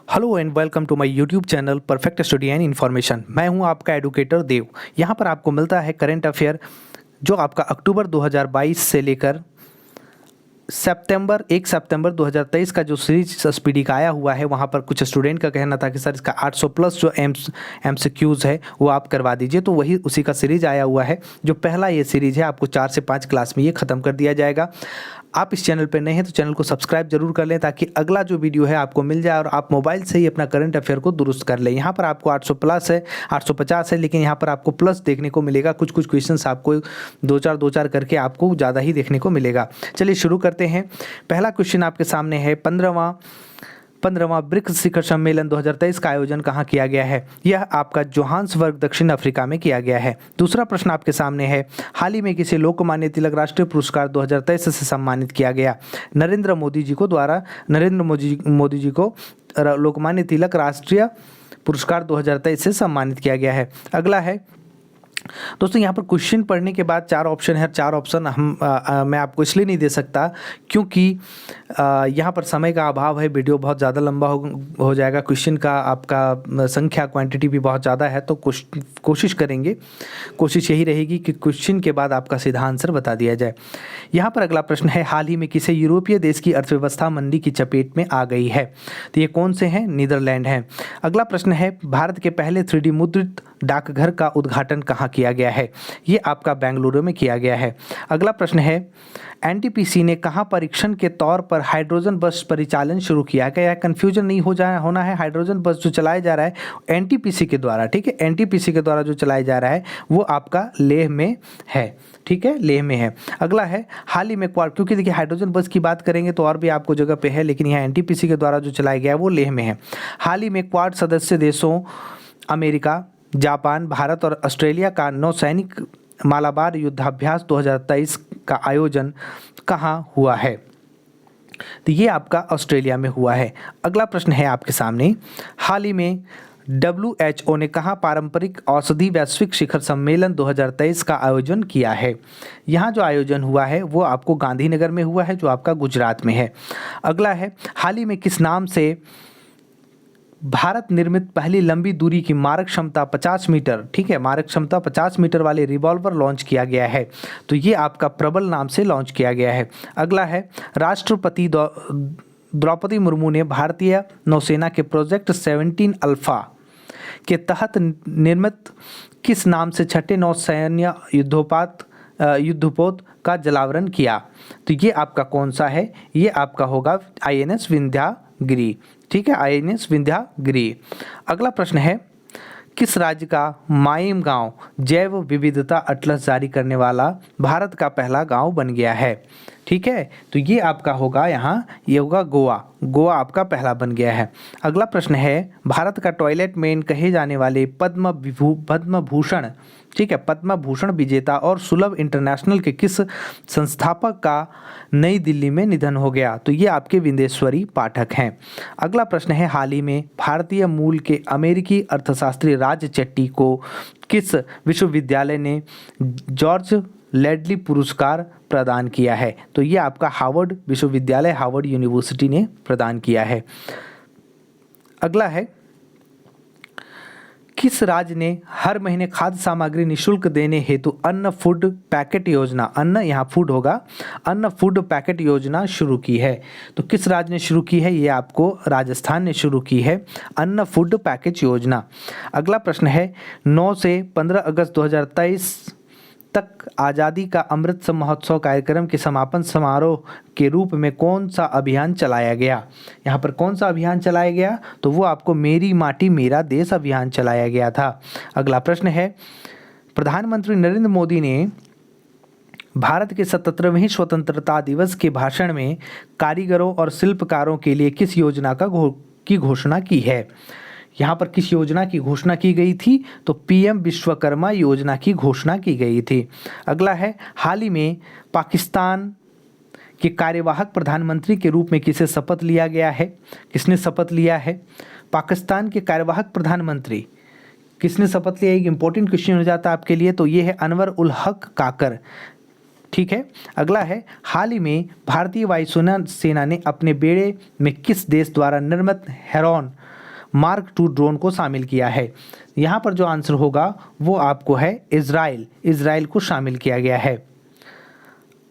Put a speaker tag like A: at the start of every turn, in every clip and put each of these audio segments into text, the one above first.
A: Hello and welcome to my YouTube channel perfect study and information. मैं हूं आपका educator देव। यहां पर आपको मिलता है करंट अफेयर जो आपका अक्टूबर 2022 से लेकर एक सितंबर 2023 का जो सीरीज एसपीडी का आया हुआ है, वहाँ पर कुछ स्टूडेंट का कहना था कि सर इसका 800 प्लस जो एमसीक्यूज़ है वो आप करवा दीजिए। तो वही उसी का सीरीज आया हुआ है। जो पहला ये सीरीज है आपको 4 से 5 क्लास में ये ख़त्म कर दिया जाएगा। आप इस चैनल पर नए हैं तो चैनल को सब्सक्राइब जरूर कर लें ताकि अगला जो वीडियो है आपको मिल जाए और आप मोबाइल से ही अपना करंट अफेयर को दुरुस्त कर लें। यहाँ पर आपको 800 प्लस है, 850 है, लेकिन यहाँ पर आपको प्लस देखने को मिलेगा। कुछ कुछ क्वेश्चंस आपको दो चार करके आपको ज़्यादा ही देखने को मिलेगा। चलिए शुरू करते हैं। पहला क्वेश्चन आपके सामने है, 15वां ब्रिक्स शिखर सम्मेलन 2023 का आयोजन कहाँ किया गया है? यह आपका जोहान्सबर्ग दक्षिण अफ्रीका में किया गया है। दूसरा प्रश्न आपके सामने है, हाल ही में किसे लोकमान्य तिलक राष्ट्रीय पुरस्कार 2023 से सम्मानित किया गया? नरेंद्र मोदी जी को लोकमान्य तिलक राष्ट्रीय पुरस्कार 2023 से सम्मानित किया गया है। अगला है दोस्तों, यहाँ पर क्वेश्चन पढ़ने के बाद 4 ऑप्शन है। 4 ऑप्शन मैं आपको इसलिए नहीं दे सकता क्योंकि यहाँ पर समय का अभाव है। वीडियो बहुत ज़्यादा लंबा हो जाएगा। क्वेश्चन का आपका संख्या क्वांटिटी भी बहुत ज़्यादा है। तो कोशिश करेंगे, कोशिश यही रहेगी कि क्वेश्चन के बाद आपका सीधा आंसर बता दिया जाए। यहाँ पर अगला प्रश्न है, हाल ही में किसे यूरोपीय देश की अर्थव्यवस्था मंदी की चपेट में आ गई है? तो ये कौन से हैं? नीदरलैंड हैं। अगला प्रश्न है, भारत के पहले 3D मुद्रित डाकघर का उद्घाटन कहाँ किया गया है? ये आपका बेंगलुरु में किया गया है। अगला प्रश्न है, एनटीपीसी ने कहाँ परीक्षण के तौर पर हाइड्रोजन बस परिचालन शुरू किया? क्या कंफ्यूजन नहीं होना है। हाइड्रोजन बस जो चलाया जा रहा है एनटीपीसी के द्वारा, ठीक है, एनटीपीसी के द्वारा जो चलाया जा रहा है वो आपका लेह में है, ठीक है, लेह में है। अगला है, हाल ही में क्वाड, क्योंकि देखिए हाइड्रोजन बस की बात करेंगे तो और भी आपको जगह पे है, लेकिन यहाँ एनटीपीसी के द्वारा जो चलाया गया है वो लेह में है। हाल ही में क्वाड सदस्य देशों अमेरिका, जापान, भारत और ऑस्ट्रेलिया का नौसैनिक मालाबार युद्धाभ्यास 2023 का आयोजन कहाँ हुआ है? तो ये आपका ऑस्ट्रेलिया में हुआ है। अगला प्रश्न है आपके सामने, हाल ही में WHO ने कहाँ पारंपरिक औषधि वैश्विक शिखर सम्मेलन 2023 का आयोजन किया है? यहाँ जो आयोजन हुआ है वो आपको गांधीनगर में हुआ है, जो आपका गुजरात में है। अगला है, हाल ही में किस नाम से भारत निर्मित पहली लंबी दूरी की मारक क्षमता 50 मीटर, ठीक है, मारक क्षमता 50 मीटर वाले रिवॉल्वर लॉन्च किया गया है? तो ये आपका प्रबल नाम से लॉन्च किया गया है। अगला है, राष्ट्रपति द्रौपदी मुर्मू ने भारतीय नौसेना के प्रोजेक्ट 17 अल्फा के तहत निर्मित किस नाम से छठे नौसैन्य युद्धपोत का जलावरण किया? तो ये आपका कौन सा है? ये आपका होगा INS विंध्यागिरी, ठीक है, INS विंध्यागिरी। अगला प्रश्न है, किस राज्य का माइम गांव जैव विविधता अटलस जारी करने वाला भारत का पहला गांव बन गया है? ठीक है, तो ये आपका होगा, यहाँ ये होगा गोवा आपका पहला बन गया है। अगला प्रश्न है, भारत का टॉयलेट मैन कहे जाने वाले पद्म भूषण, ठीक है, पद्म भूषण विजेता और सुलभ इंटरनेशनल के किस संस्थापक का नई दिल्ली में निधन हो गया? तो ये आपके विंदेश्वरी पाठक हैं। अगला प्रश्न है, हाल ही में भारतीय मूल के अमेरिकी अर्थशास्त्री राज चेट्टी को किस विश्वविद्यालय ने जॉर्ज लेडली पुरस्कार प्रदान किया है? तो ये आपका हार्वर्ड विश्वविद्यालय, हार्वर्ड यूनिवर्सिटी ने प्रदान किया है। अगला है, किस राज्य ने हर महीने खाद्य सामग्री निःशुल्क देने हेतु अन्न फूड पैकेट योजना, अन्न यहाँ फूड होगा, अन्न फूड पैकेट योजना शुरू की है? तो किस राज्य ने शुरू की है? ये आपको राजस्थान ने शुरू की है, अन्न फूड पैकेज योजना। अगला प्रश्न है, 9 से 15 अगस्त 2023 तक आज़ादी का अमृत महोत्सव कार्यक्रम के समापन समारोह के रूप में कौन सा अभियान चलाया गया? यहाँ पर कौन सा अभियान चलाया गया? तो वो आपको मेरी माटी मेरा देश अभियान चलाया गया था। अगला प्रश्न है, प्रधानमंत्री नरेंद्र मोदी ने भारत के 77वें स्वतंत्रता दिवस के भाषण में कारीगरों और शिल्पकारों के लिए किस योजना की घोषणा की है? यहाँ पर किस योजना की घोषणा की गई थी? तो PM विश्वकर्मा योजना की घोषणा की गई थी। अगला है, हाल ही में पाकिस्तान के कार्यवाहक प्रधानमंत्री के रूप में किसे शपथ लिया गया है? किसने शपथ लिया है? पाकिस्तान के कार्यवाहक प्रधानमंत्री किसने शपथ लिया? एक इंपॉर्टेंट क्वेश्चन हो जाता है आपके लिए। तो ये है अनवर उल हक काकर, ठीक है। अगला है, हाल ही में भारतीय वायुसेना ने अपने बेड़े में किस देश द्वारा निर्मित हेरॉन मार्क 2 ड्रोन को शामिल किया है? यहाँ पर जो आंसर होगा वो आपको है इजराइल को शामिल किया गया है।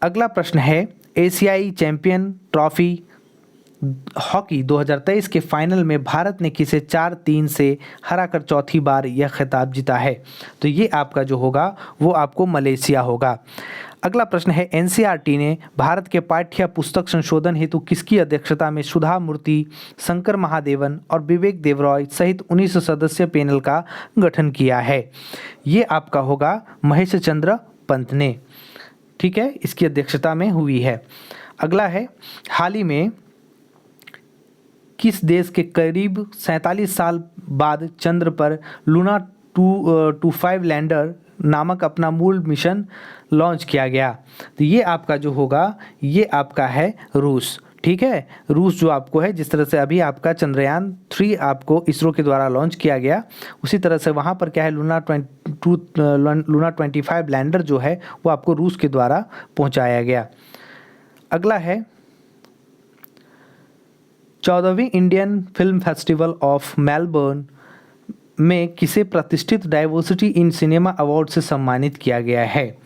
A: अगला प्रश्न है, एशियाई चैंपियन ट्रॉफी हॉकी 2023 के फाइनल में भारत ने किसे 4-3 से हराकर चौथी बार यह खिताब जीता है? तो ये आपका जो होगा वो आपको मलेशिया होगा। अगला प्रश्न है, एनसीईआरटी ने भारत के पाठ्य पुस्तक संशोधन हेतु किसकी अध्यक्षता में सुधा मूर्ति, शंकर महादेवन और विवेक देवरॉय सहित 19 सदस्य पैनल का गठन किया है? ये आपका होगा महेश चंद्र पंत ने, ठीक है, इसकी अध्यक्षता में हुई है। अगला है, हाल ही में किस देश के करीब 47 साल बाद चंद्र पर लूना 225 लैंडर नामक अपना मूल मिशन लॉन्च किया गया? तो ये आपका जो होगा ये आपका है रूस, ठीक है। रूस जो आपको है, जिस तरह से अभी आपका चंद्रयान 3 आपको इसरो के द्वारा लॉन्च किया गया, उसी तरह से वहाँ पर क्या है लूना 25 लैंडर जो है वो आपको रूस के द्वारा पहुँचाया गया। अगला है, 14वीं Indian film festival of Melbourne में किसे प्रतिष्ठित डाइवर्सिटी इन सिनेमा अवार्ड से सम्मानित किया गया है?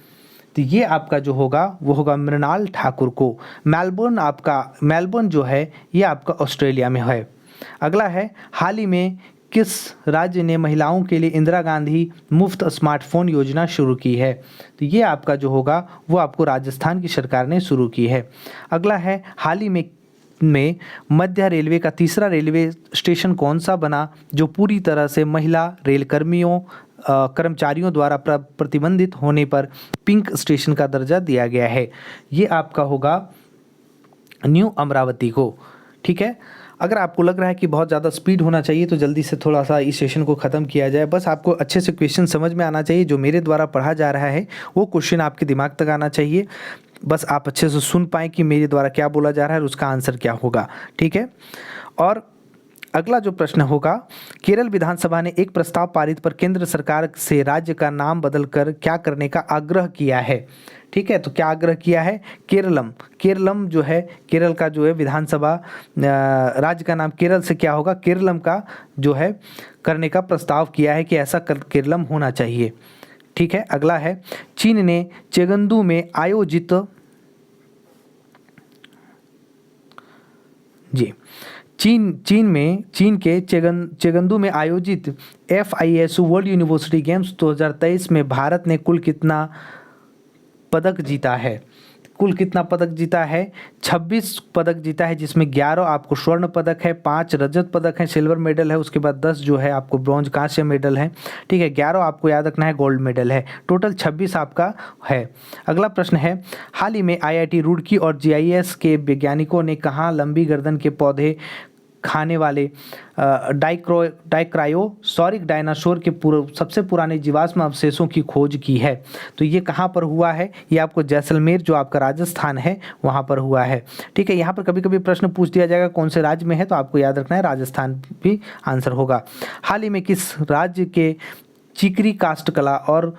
A: तो ये आपका जो होगा वो होगा मृणाल ठाकुर को। मेलबर्न जो है ये आपका ऑस्ट्रेलिया में है। अगला है, हाल ही में किस राज्य ने महिलाओं के लिए इंदिरा गांधी मुफ्त स्मार्टफोन योजना शुरू की है? तो ये आपका जो होगा वो आपको राजस्थान की सरकार ने शुरू की है। अगला है, हाल ही में मध्य रेलवे का तीसरा रेलवे स्टेशन कौन सा बना जो पूरी तरह से महिला रेल कर्मचारियों द्वारा प्रतिबंधित होने पर पिंक स्टेशन का दर्जा दिया गया है? ये आपका होगा न्यू अमरावती को, ठीक है। अगर आपको लग रहा है कि बहुत ज़्यादा स्पीड होना चाहिए तो जल्दी से थोड़ा सा इस सेशन को ख़त्म किया जाए। बस आपको अच्छे से क्वेश्चन समझ में आना चाहिए, जो मेरे द्वारा पढ़ा जा रहा है वो क्वेश्चन आपके दिमाग तक आना चाहिए। बस आप अच्छे से सुन पाएँ कि मेरे द्वारा क्या बोला जा रहा है और उसका आंसर क्या होगा, ठीक है। और अगला जो प्रश्न होगा, केरल विधानसभा ने एक प्रस्ताव पारित पर केंद्र सरकार से राज्य का नाम बदलकर क्या करने का आग्रह किया है? ठीक है, तो क्या आग्रह किया है? केरलम जो है, केरल का जो है विधानसभा राज्य का नाम केरल से क्या होगा, केरलम का जो है करने का प्रस्ताव किया है कि ऐसा केरलम होना चाहिए, ठीक है। अगला है, चीन ने चेगंदू में आयोजित चीन के चेगंदू में आयोजित FISU वर्ल्ड यूनिवर्सिटी गेम्स 2023 में भारत ने कुल कितना पदक जीता है? कुल कितना पदक जीता है? 26 पदक जीता है, जिसमें 11 आपको स्वर्ण पदक है, 5 रजत पदक है, सिल्वर मेडल है, उसके बाद 10 जो है आपको ब्रॉन्ज कांस्य मेडल है, ठीक है। 11 आपको याद रखना है गोल्ड मेडल है, टोटल 26 आपका है। अगला प्रश्न है, हाल ही में IIT रुड़की और GIS के वैज्ञानिकों ने कहाँ लंबी गर्दन के पौधे खाने वाले डाइक्रायोसॉरिक डायनासोर के सबसे पुराने जीवाश्म अवशेषों की खोज की है? तो ये कहाँ पर हुआ है? ये आपको जैसलमेर जो आपका राजस्थान है वहाँ पर हुआ है, ठीक है। यहाँ पर कभी कभी प्रश्न पूछ दिया जाएगा कौन से राज्य में है, तो आपको याद रखना है राजस्थान भी आंसर होगा। हाल ही में किस राज्य के चिकरी काष्ठकला और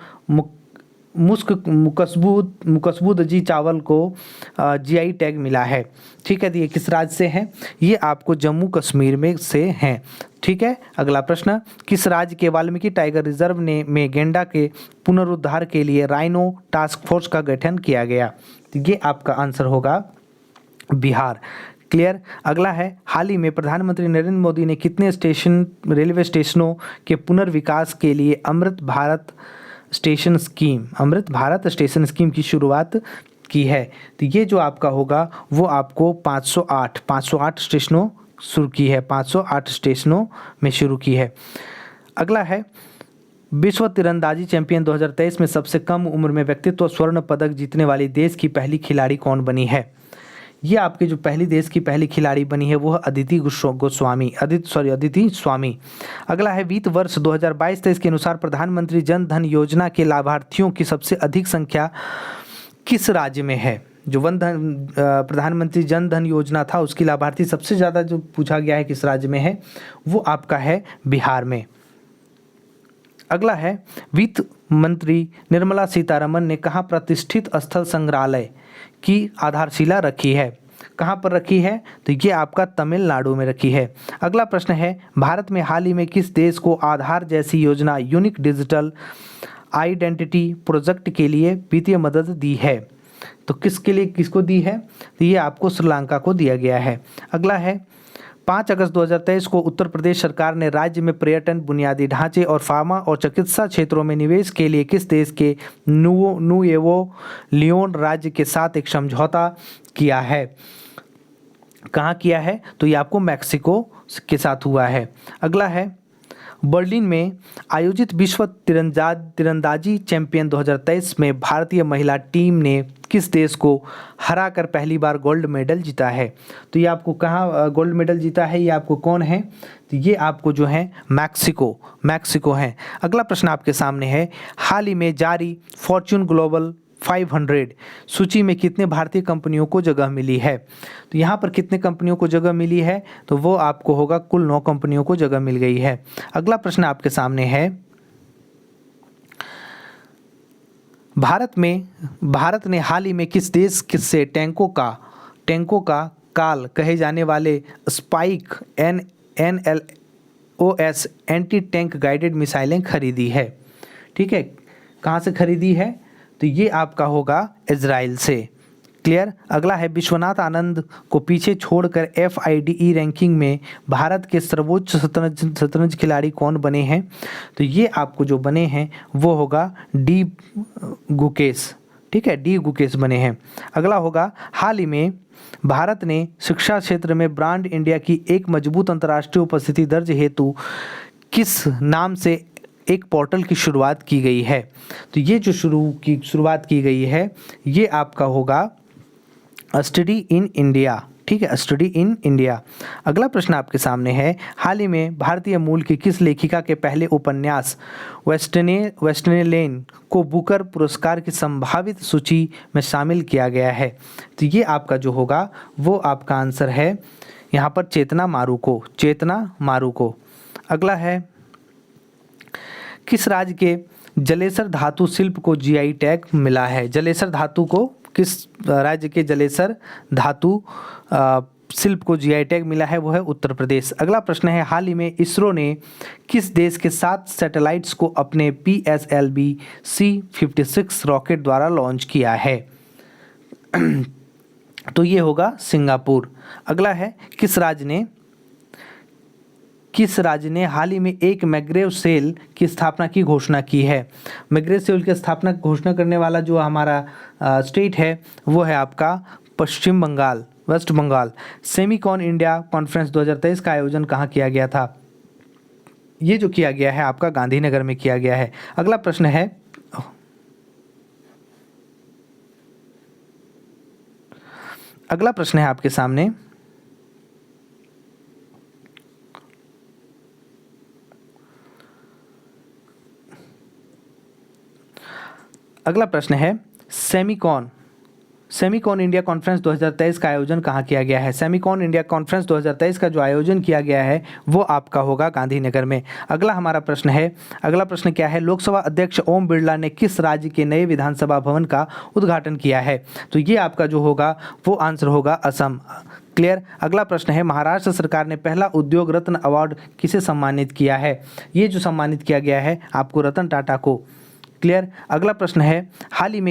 A: मुकसबूद जी चावल को GI टैग मिला है? ठीक है, तो ये किस राज्य से है? ये आपको जम्मू कश्मीर में से हैं, ठीक है। अगला प्रश्न, किस राज्य के वाल्मीकि टाइगर रिजर्व में गेंडा के पुनरुद्धार के लिए राइनो टास्क फोर्स का गठन किया गया? तो ये आपका आंसर होगा बिहार। क्लियर। अगला है, हाल ही में प्रधानमंत्री नरेंद्र मोदी ने कितने रेलवे स्टेशनों के पुनर्विकास के लिए अमृत भारत स्टेशन स्कीम की शुरुआत की है? तो ये जो आपका होगा वो आपको 508 स्टेशनों शुरू की है, 508 स्टेशनों में शुरू की है। अगला है, विश्व तीरंदाजी चैंपियन 2023 में सबसे कम उम्र में व्यक्तित्व स्वर्ण पदक जीतने वाली देश की पहली खिलाड़ी कौन बनी है? ये आपके जो देश की पहली खिलाड़ी बनी है वो अदिति स्वामी। अगला है, वित्त वर्ष 2022-23 के अनुसार प्रधानमंत्री जन धन योजना के लाभार्थियों की सबसे अधिक संख्या किस राज्य में है? जो प्रधानमंत्री जन धन योजना था उसकी लाभार्थी सबसे ज़्यादा जो पूछा गया है किस राज्य में है, वो आपका है बिहार में। अगला है, वित्त मंत्री निर्मला सीतारमन ने कहाँ प्रतिष्ठित स्थल संग्रहालय की आधारशिला रखी है? कहाँ पर रखी है? तो ये आपका तमिलनाडु में रखी है। अगला प्रश्न है, भारत में हाल ही में किस देश को आधार जैसी योजना यूनिक डिजिटल आइडेंटिटी प्रोजेक्ट के लिए वित्तीय मदद दी है? तो किसके लिए, किसको दी है? तो ये आपको श्रीलंका को दिया गया है। अगला है, 5 अगस्त 2023 को उत्तर प्रदेश सरकार ने राज्य में पर्यटन, बुनियादी ढांचे और फार्मा और चिकित्सा क्षेत्रों में निवेश के लिए किस देश के नुएवो लियोन राज्य के साथ एक समझौता किया है? कहाँ किया है? तो ये आपको मैक्सिको के साथ हुआ है। अगला है, बर्लिन में आयोजित विश्व तीरंदाजी चैंपियन 2023 में भारतीय महिला टीम ने किस देश को हराकर पहली बार गोल्ड मेडल जीता है? तो ये आपको कहाँ गोल्ड मेडल जीता है? ये आपको कौन है? तो ये आपको जो है मैक्सिको है। अगला प्रश्न आपके सामने है, हाल ही में जारी फॉर्च्यून ग्लोबल 500 सूची में कितने भारतीय कंपनियों को जगह मिली है? तो यहाँ पर कितने कंपनियों को जगह मिली है? तो वो आपको होगा कुल 9 कंपनियों को जगह मिल गई है। अगला प्रश्न आपके सामने है, भारत ने हाल ही में किस देश से टैंकों का काल कहे जाने वाले spike NLOS anti tank guided मिसाइलें खरीदी है? ठीक है, कहाँ से खरीदी है? तो ये आपका होगा इजराइल से। क्लियर। अगला है, विश्वनाथ आनंद को पीछे छोड़कर FIDE रैंकिंग में भारत के सर्वोच्च शतरंज खिलाड़ी कौन बने हैं? तो ये आपको जो बने हैं वो होगा डी गुकेश। ठीक है, डी गुकेश बने हैं। अगला होगा, हाल ही में भारत ने शिक्षा क्षेत्र में ब्रांड इंडिया की एक मजबूत अंतर्राष्ट्रीय उपस्थिति दर्ज हेतु किस नाम से एक पोर्टल की शुरुआत की गई है? तो ये जो शुरुआत की गई है ये आपका होगा स्टडी इन इंडिया। ठीक है, स्टडी इन इंडिया। अगला प्रश्न आपके सामने है, हाल ही में भारतीय मूल की किस लेखिका के पहले उपन्यास वेस्टर्नलेन को बुकर पुरस्कार की संभावित सूची में शामिल किया गया है? तो ये आपका जो होगा वो आपका आंसर है यहाँ पर चेतना मारुको। अगला है, किस राज्य के जलेसर धातु शिल्प को GI टैग मिला है? जलेसर धातु को किस राज्य के जलेसर धातु शिल्प को GI टैग मिला है? वो है उत्तर प्रदेश। अगला प्रश्न है, हाल ही में इसरो ने किस देश के 7 सैटेलाइट्स को अपने PSLV C56 रॉकेट द्वारा लॉन्च किया है? तो ये होगा सिंगापुर। अगला है, किस राज्य ने हाल ही में एक मैग्रेव सेल की स्थापना की घोषणा की है? मैग्रेव सेल की स्थापना की घोषणा करने वाला जो हमारा स्टेट है वो है आपका West Bengal. Semicon India conference 2023 का आयोजन कहाँ किया गया था? ये जो किया गया है आपका गांधीनगर में किया गया है। अगला प्रश्न है, आपके सामने, अगला प्रश्न है, सेमीकॉन इंडिया कॉन्फ्रेंस 2023 का आयोजन कहाँ किया गया है? सेमीकॉन इंडिया कॉन्फ्रेंस 2023 का जो आयोजन किया गया है वो आपका होगा गांधीनगर में। अगला हमारा प्रश्न है, अगला प्रश्न क्या है, लोकसभा अध्यक्ष ओम बिरला ने किस राज्य के नए विधानसभा भवन का उद्घाटन किया है? तो ये आपका जो होगा वो आंसर होगा असम। क्लियर। अगला प्रश्न है, महाराष्ट्र सरकार ने पहला उद्योग रत्न अवार्ड किसे सम्मानित किया है? ये जो सम्मानित किया गया है आपको रतन टाटा को। क्लियर। अगला प्रश्न है, हाल ही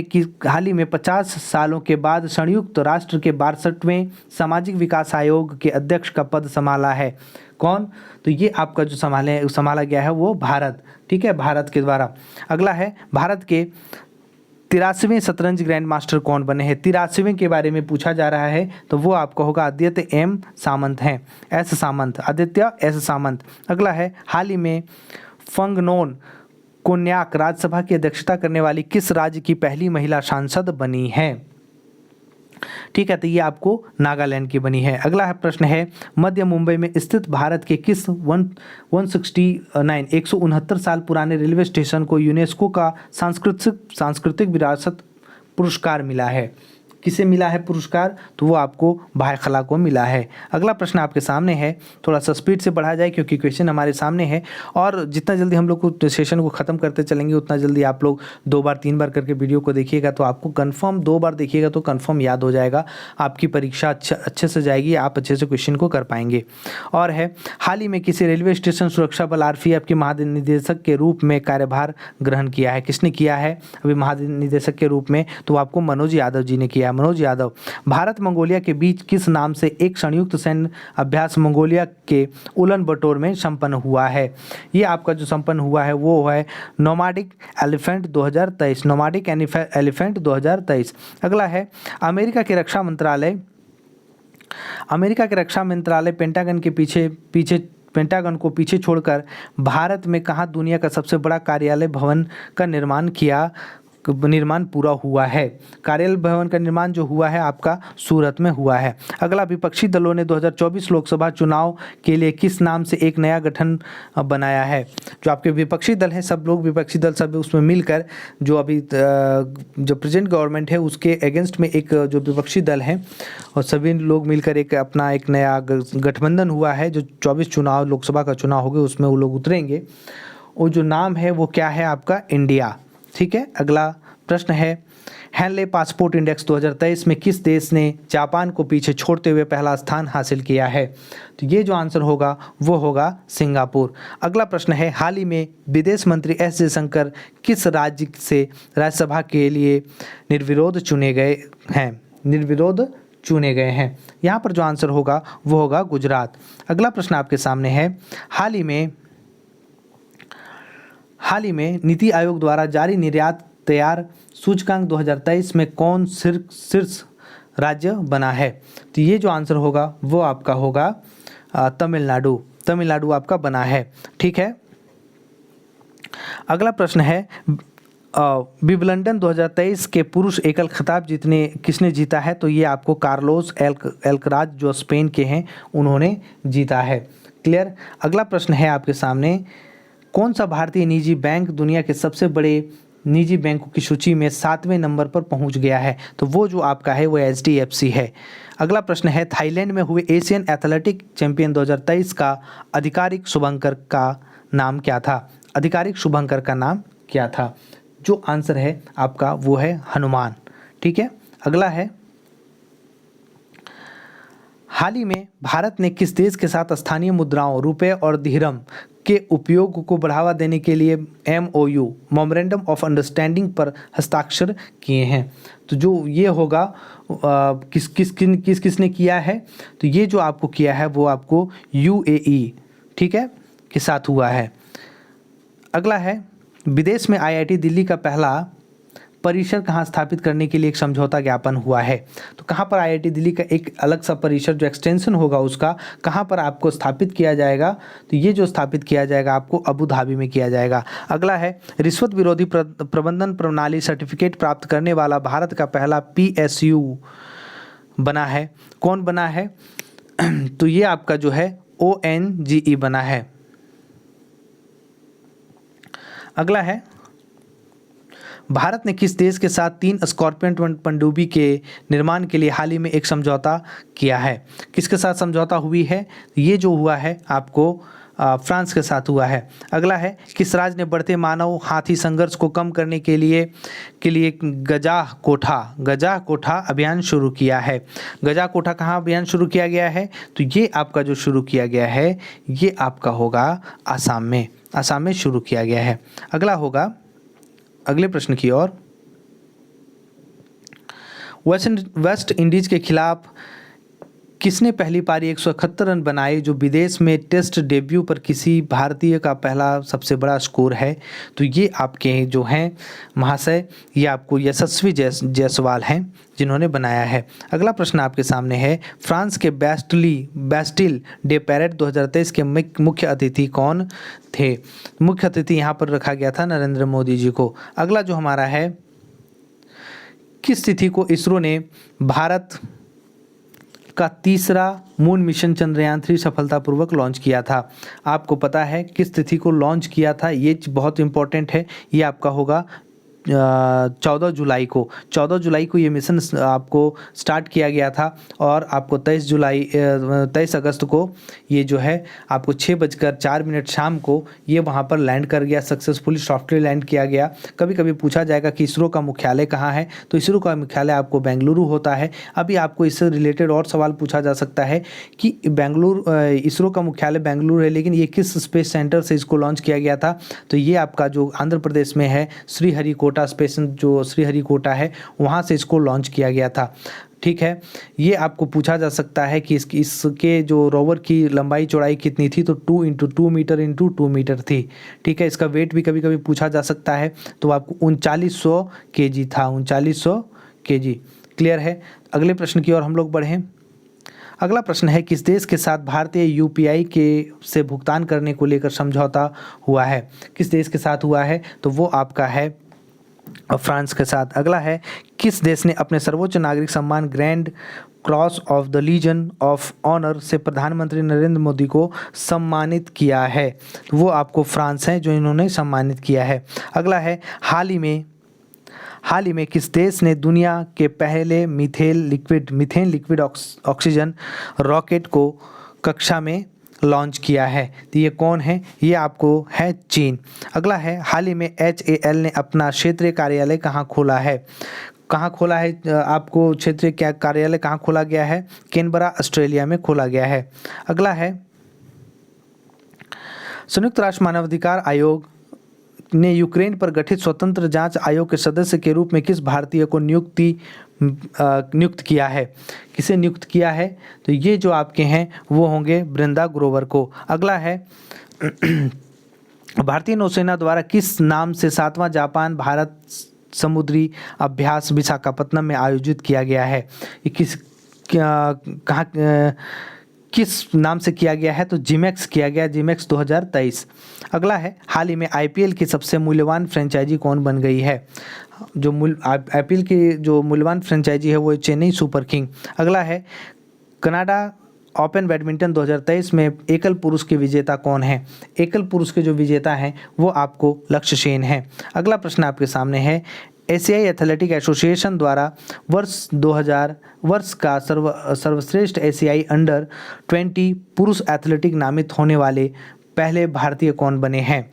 A: में 50 सालों के बाद संयुक्त राष्ट्र के 62वें सामाजिक विकास आयोग के अध्यक्ष का पद संभाला है? कौन? तो ये आपका जो संभाला गया है वो भारत। ठीक है, भारत के द्वारा। अगला है, भारत के 83वें शतरंज ग्रैंड मास्टर कौन बने हैं? 83वें के बारे में पूछा जा रहा है तो वो आपका होगा आदित्य एस सामंत। अगला है, हाल ही में फंगनोन कोन्याक राज्यसभा की अध्यक्षता करने वाली किस राज्य की पहली महिला सांसद बनी है? ठीक है, तो ये आपको नागालैंड की बनी है। अगला प्रश्न है, मध्य मुंबई में स्थित भारत के किस 169 साल पुराने रेलवे स्टेशन को यूनेस्को का सांस्कृतिक विरासत पुरस्कार मिला है? किसे मिला है पुरस्कार, तो वो आपको भाई खला को मिला है। अगला प्रश्न आपके सामने है, थोड़ा सा स्पीड से बढ़ा जाए क्योंकि क्वेश्चन हमारे सामने है, और जितना जल्दी हम लोग को सेशन को ख़त्म करते चलेंगे उतना जल्दी आप लोग 2 बार 3 बार करके वीडियो को देखिएगा तो आपको कंफर्म, 2 बार देखिएगा तो कंफर्म याद हो जाएगा, आपकी परीक्षा अच्छे से जाएगी, आप अच्छे से क्वेश्चन को कर पाएंगे। और है, हाल ही में किसी रेलवे स्टेशन सुरक्षा बल आरपीएफ के महानिदेशक के रूप में कार्यभार ग्रहण किया है? किसने किया है अभी महानिदेशक के रूप में? तो आपको मनोज यादव जी ने किया है, मनोज यादव। भारत मंगोलिया के बीच किस नाम से एक संयुक्त सैन्य अभ्यास मंगोलिया के उलन बटोर में संपन्न हुआ है? ये आपका जो संपन्न हुआ है वो है नोमाडिक एलिफेंट 2023, नोमाडिक एलिफेंट 2023। अगला है, अमेरिका के रक्षा मंत्रालय पेंटागन को पीछे छोड़कर भारत में कहाँ दुनिया का सबसे बड़ा कार्यालय भवन का निर्माण पूरा हुआ है? कार्यालय भवन का निर्माण जो हुआ है आपका सूरत में हुआ है। अगला, विपक्षी दलों ने 2024 लोकसभा चुनाव के लिए किस नाम से एक नया गठन बनाया है? जो आपके विपक्षी दल है, सब लोग विपक्षी दल सब उसमें मिलकर जो अभी जो प्रेजेंट गवर्नमेंट है उसके अगेंस्ट में एक जो विपक्षी दल है और सभी लोग मिलकर एक नया गठबंधन हुआ है। जो 24 चुनाव लोकसभा का चुनाव होगा उसमें वो लोग उतरेंगे, और जो नाम है वो क्या है आपका? इंडिया। ठीक है। अगला प्रश्न है, हेनले पासपोर्ट इंडेक्स 2023 में किस देश ने जापान को पीछे छोड़ते हुए पहला स्थान हासिल किया है? तो ये जो आंसर होगा वो होगा सिंगापुर। अगला प्रश्न है, हाल ही में विदेश मंत्री एस जयशंकर किस राज्य से राज्यसभा के लिए निर्विरोध चुने गए हैं? यहाँ पर जो आंसर होगा वो होगा गुजरात। अगला प्रश्न आपके सामने है, हाल ही में नीति आयोग द्वारा जारी निर्यात तैयार सूचकांक 2023 में कौन शीर्ष राज्य बना है? तो ये जो आंसर होगा वो आपका होगा तमिलनाडु आपका बना है। ठीक है। अगला प्रश्न है, विंबलडन 2023 के पुरुष एकल खिताब किसने जीता है? तो ये आपको कार्लोस एल्कराज जो स्पेन के हैं उन्होंने जीता है। क्लियर। अगला प्रश्न है आपके सामने, कौन सा भारतीय निजी बैंक दुनिया के सबसे बड़े निजी बैंकों की सूची में 7वें नंबर पर पहुंच गया है? तो वो जो आपका है वो HDFC है। अगला प्रश्न है, थाईलैंड में हुए एशियन एथलेटिक चैंपियन 2023 का आधिकारिक शुभंकर का नाम क्या था? जो आंसर है आपका वो है हनुमान। ठीक है। अगला है, हाल ही में भारत ने किस देश के साथ स्थानीय मुद्राओं रुपए और दिरहम के उपयोग को बढ़ावा देने के लिए MOU मेमोरेंडम ऑफ अंडरस्टैंडिंग पर हस्ताक्षर किए हैं? तो जो ये होगा किसने किया है? तो ये जो आपको किया है वो आपको UAE, ठीक है, के साथ हुआ है। अगला है, विदेश में IIT दिल्ली का पहला परिसर कहाँ स्थापित करने के लिए एक समझौता ज्ञापन हुआ है? तो कहाँ पर IIT दिल्ली का एक अलग सा परिसर जो एक्सटेंशन होगा उसका कहाँ पर आपको स्थापित किया जाएगा? तो ये जो स्थापित किया जाएगा आपको अबू धाबी में किया जाएगा। अगला है, रिश्वत विरोधी प्रबंधन प्रणाली सर्टिफिकेट प्राप्त करने वाला भारत का पहला PSU बना है। कौन बना है? तो ये आपका जो है ONGE बना है। अगला है, भारत ने किस देश के साथ 3 स्कॉर्पियन पनडुब्बी के निर्माण के लिए हाल ही में एक समझौता किया है? किसके साथ समझौता हुई है? ये जो हुआ है आपको फ्रांस के साथ हुआ है। अगला है, किस राज्य ने बढ़ते मानव हाथी संघर्ष को कम करने के लिए गजा कोठा अभियान शुरू किया है? गजा कोठा कहाँ अभियान शुरू किया गया है? तो ये आपका जो शुरू किया गया है ये आपका होगा आसाम में शुरू किया गया है। अगला होगा, अगले प्रश्न की ओर, वेस्ट इंडीज के खिलाफ किसने पहली पारी 171 रन बनाए, जो विदेश में टेस्ट डेब्यू पर किसी भारतीय का पहला सबसे बड़ा स्कोर है? तो ये आपके जो हैं महाशय, ये आपको यशस्वी जायसवाल हैं जिन्होंने बनाया है। अगला प्रश्न आपके सामने है, फ्रांस के बैस्टिल डे पैरेड 2023 के मुख्य अतिथि कौन थे? मुख्य अतिथि यहाँ पर रखा गया था नरेंद्र मोदी जी को। अगला जो हमारा है, किस तिथि को इसरो ने भारत का तीसरा मून मिशन चंद्रयान 3 सफलतापूर्वक लॉन्च किया था? आपको पता है किस तिथि को लॉन्च किया था? ये बहुत इंपॉर्टेंट है। ये आपका होगा 14 जुलाई को ये मिशन आपको स्टार्ट किया गया था और आपको 23 अगस्त को ये जो है आपको 6:04 शाम को ये वहाँ पर लैंड कर गया, सक्सेसफुली सॉफ्टवेयर लैंड किया गया। कभी कभी पूछा जाएगा कि इसरो का मुख्यालय कहाँ है, तो इसरो का मुख्यालय आपको बेंगलुरु होता है। अभी आपको इससे रिलेटेड और सवाल पूछा जा सकता है कि इसरो का मुख्यालय बेंगलुरु है, लेकिन ये किस स्पेस सेंटर से इसको लॉन्च किया गया था, तो ये आपका जो आंध्र प्रदेश में है श्रीहरिकोटा स्पेस, जो श्रीहरिकोटा है वहाँ से इसको लॉन्च किया गया था। ठीक है, ये आपको पूछा जा सकता है कि इसके जो रोवर की लंबाई चौड़ाई कितनी थी, तो 2 × 2 मीटर × 2 मीटर थी। ठीक है, इसका वेट भी कभी कभी पूछा जा सकता है, तो आपको 3900 kg था, 3900 kg। क्लियर है। अगले प्रश्न की ओर हम लोग बढ़ें। अगला प्रश्न है, किस देश के साथ भारतीय यूपीआई के से भुगतान करने को लेकर समझौता हुआ है? किस देश के साथ हुआ है, तो वो आपका है फ्रांस के साथ। अगला है, किस देश ने अपने सर्वोच्च नागरिक सम्मान Grand Cross of the Legion of Honour से प्रधानमंत्री नरेंद्र मोदी को सम्मानित किया है? तो वो आपको फ्रांस है जो इन्होंने सम्मानित किया है। अगला है, हाल ही में किस देश ने दुनिया के पहले मीथेन लिक्विड ऑक्सीजन रॉकेट को कक्षा में लॉन्च किया है? तो ये कौन है? ये आपको है चीन। अगला है, हाल ही में HAL ने अपना क्षेत्रीय कार्यालय कहाँ खोला है? कहाँ खोला है? आपको क्षेत्रीय कार्यालय कहाँ खोला गया है? कैनबरा ऑस्ट्रेलिया में खोला गया है। अगला है, संयुक्त राष्ट्र मानवाधिकार आयोग ने यूक्रेन पर गठित स्वतंत्र जांच आयोग के सदस्य के रूप में किस भारतीय को नियुक्त किया है? किसे नियुक्त किया है? तो ये जो आपके हैं वो होंगे बृंदा ग्रोवर को। अगला है, भारतीय नौसेना द्वारा किस नाम से 7वां जापान भारत समुद्री अभ्यास विशाखापत्तनम में आयोजित किया गया है? ये किस नाम से किया गया है? तो जिमेक्स किया गया, जिमेक्स 2023। अगला है, हाल ही में IPL की सबसे मूल्यवान फ्रेंचाइजी कौन बन गई है? जो IPL की जो मूल्यवान फ्रेंचाइजी है वो चेन्नई सुपर किंग। अगला है, कनाडा ओपन बैडमिंटन 2023 में एकल पुरुष के विजेता कौन है? एकल पुरुष के जो विजेता हैं वो आपको लक्ष्य सेन है। अगला प्रश्न आपके सामने है, एशियाई एथलेटिक एसोसिएशन द्वारा वर्ष 2000 का सर्वश्रेष्ठ एशियाई अंडर-20 पुरुष एथलेटिक नामित होने वाले पहले भारतीय कौन बने हैं?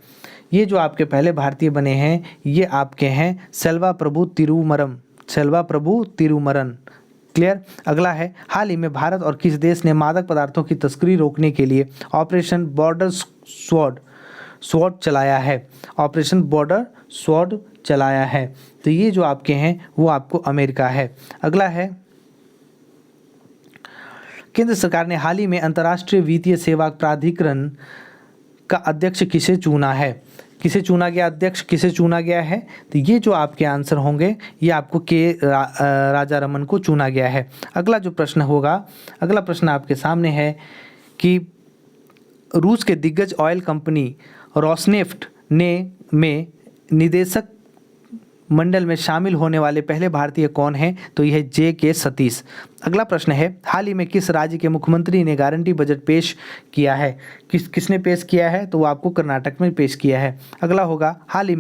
A: ये जो आपके पहले भारतीय बने हैं ये आपके हैं सेल्वा प्रभु तिरुमरन। क्लियर। अगला है, हाल ही में भारत और किस देश ने मादक पदार्थों की तस्करी रोकने के लिए ऑपरेशन बॉर्डर स्वॉर्ड चलाया है? ऑपरेशन बॉर्डर स्वॉर्ड चलाया है। तो ये जो आपके हैं वो आपको अमेरिका है। अगला है, केंद्र सरकार ने हाल ही में अंतर्राष्ट्रीय वित्तीय सेवा प्राधिकरण का अध्यक्ष किसे चुना है? किसे चुना गया? अध्यक्ष किसे चुना गया है? तो ये जो आपके आंसर होंगे ये आपको राजा रमन को चुना गया है। अगला जो प्रश्न होगा, अगला प्रश्न आपके सामने है कि रूस के दिग्गज ऑयल कंपनी रोसनेफ्ट में निदेशक मंडल में शामिल होने वाले पहले भारतीय कौन हैं? तो यह J.K. सतीश। अगला प्रश्न है, हाल ही में किस राज्य के मुख्यमंत्री ने गारंटी बजट पेश किया है? किसने पेश किया है? तो वो आपको कर्नाटक में पेश किया है। अगला होगा, हाल ही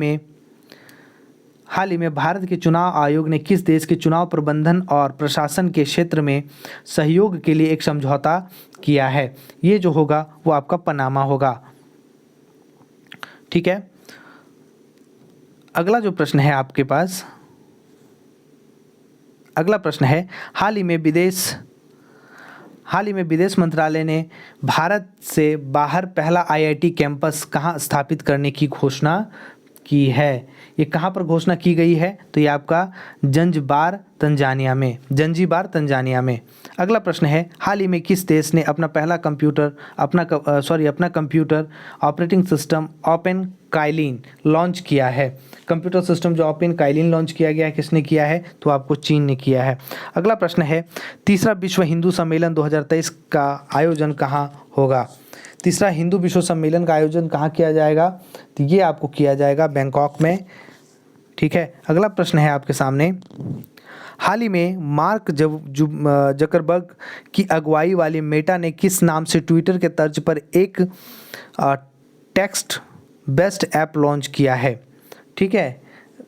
A: में भारत के चुनाव आयोग ने किस देश के चुनाव प्रबंधन और प्रशासन के क्षेत्र में सहयोग के लिए एक समझौता किया है? ये जो होगा वो आपका पनामा होगा। ठीक है। अगला जो प्रश्न है आपके पास, अगला प्रश्न है, हाल ही में विदेश मंत्रालय ने भारत से बाहर पहला IIT कैंपस कहाँ स्थापित करने की घोषणा की है? ये कहाँ पर घोषणा की गई है? तो ये आपका जंजीबार तंजानिया में। अगला प्रश्न है, हाल ही में किस देश ने अपना computer operating system open Kaelin launch किया है? कंप्यूटर सिस्टम जो ओपन काइलिन लॉन्च किया गया है किसने किया है? तो आपको चीन ने किया है। अगला प्रश्न है, तीसरा विश्व हिंदू सम्मेलन 2023 का आयोजन कहाँ होगा? तीसरा हिंदू विश्व सम्मेलन का आयोजन कहाँ किया जाएगा? तो ये आपको किया जाएगा बैंकॉक में। ठीक है। अगला प्रश्न है आपके सामने, हाल ही में मार्क जकरबर्ग की अगुवाई वाली मेटा ने किस नाम से ट्विटर के तर्ज पर एक टेक्स्ट बेस्ड ऐप लॉन्च किया है? ठीक है,